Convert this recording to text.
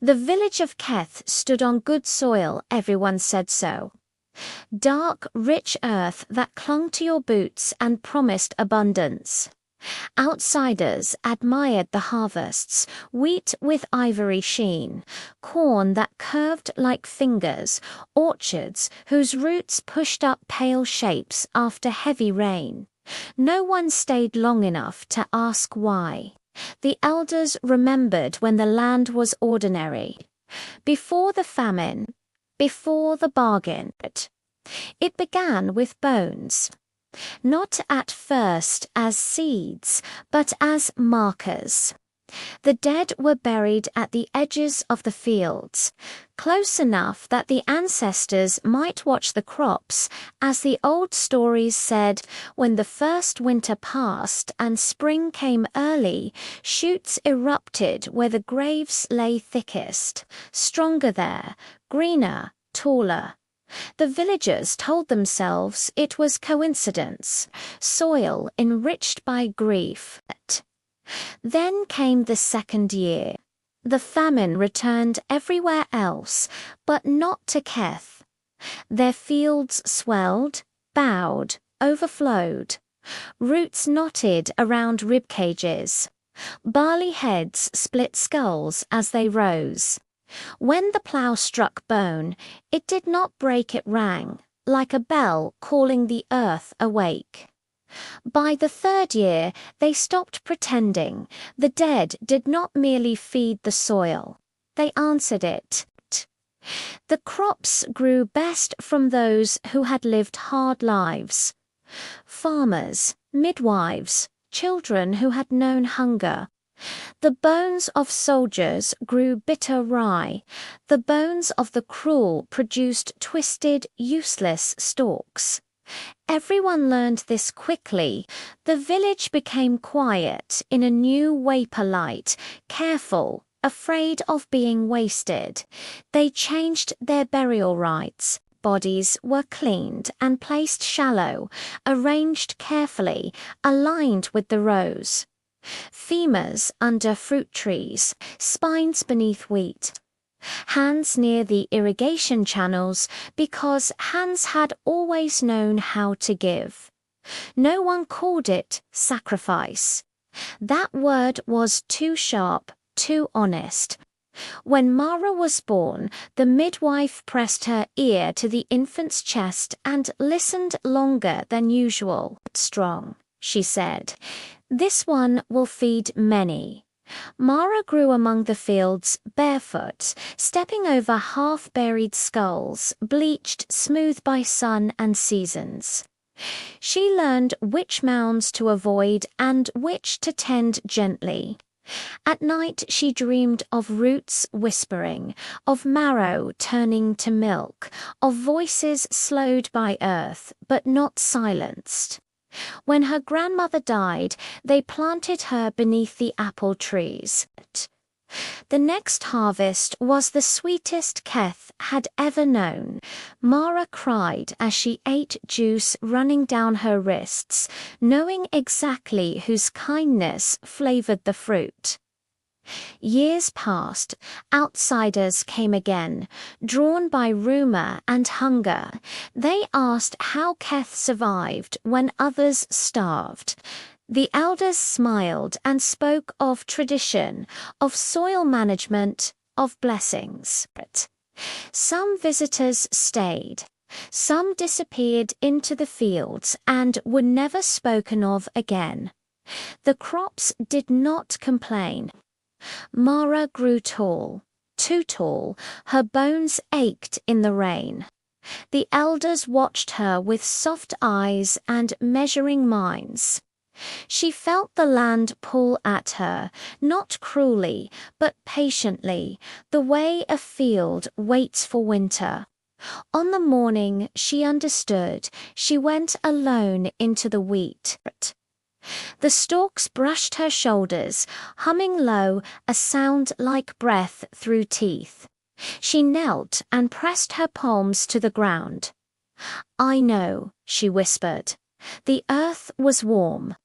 The village of Keth stood on good soil, everyone said so. Dark, rich earth that clung to your boots and promised abundance. Outsiders admired the harvests, wheat with ivory sheen, corn that curved like fingers, orchards whose roots pushed up pale shapes after heavy rain. No one stayed long enough to ask why. The elders remembered when the land was ordinary. Before the famine, before the bargain. It began with bones. Not at first as seeds, but as markers. The dead were buried at the edges of the fields, close enough that the ancestors might watch the crops, as the old stories said, when the first winter passed and spring came early, shoots erupted where the graves lay thickest, stronger there, greener, taller. The villagers told themselves it was coincidence, soil enriched by grief. Then came the second year. The famine returned everywhere else, but not to Keth. Their fields swelled, bowed, overflowed. Roots knotted around rib cages. Barley heads split skulls as they rose. When the plough struck bone, it did not break, it rang, like a bell calling the earth awake. By the third year, they stopped pretending. The dead did not merely feed the soil. They answered it. The crops grew best from those who had lived hard lives. Farmers, midwives, children who had known hunger. The bones of soldiers grew bitter rye. The bones of the cruel produced twisted, useless stalks. Everyone learned this quickly. The village became quiet in a new vapor light, careful, afraid of being wasted. They changed their burial rites. Bodies were cleaned and placed shallow, arranged carefully, aligned with the rows. Femurs under fruit trees, spines beneath wheat. Hands near the irrigation channels, because hands had always known how to give. No one called it sacrifice. That word was too sharp, too honest. When Mara was born, the midwife pressed her ear to the infant's chest and listened longer than usual. "Strong," she said. "This one will feed many." Mara grew among the fields barefoot, stepping over half-buried skulls, bleached smooth by sun and seasons. She learned which mounds to avoid and which to tend gently. At night she dreamed of roots whispering, of marrow turning to milk, of voices slowed by earth but not silenced. When her grandmother died, they planted her beneath the apple trees. The next harvest was the sweetest Keth had ever known. Mara cried as she ate juice running down her wrists, knowing exactly whose kindness flavored the fruit. Years passed. Outsiders came again, drawn by rumor and hunger. They asked how Keth survived when others starved. The elders smiled and spoke of tradition, of soil management, of blessings. Some visitors stayed. Some disappeared into the fields and were never spoken of again. The crops did not complain. Mara grew tall, too tall. Her bones ached in the rain. The elders watched her with soft eyes and measuring minds. She felt the land pull at her, not cruelly, but patiently, the way a field waits for winter. On the morning she understood, she went alone into the wheat. The stalks brushed her shoulders, humming low, a sound like breath through teeth. She knelt and pressed her palms to the ground. "I know," she whispered. The earth was warm.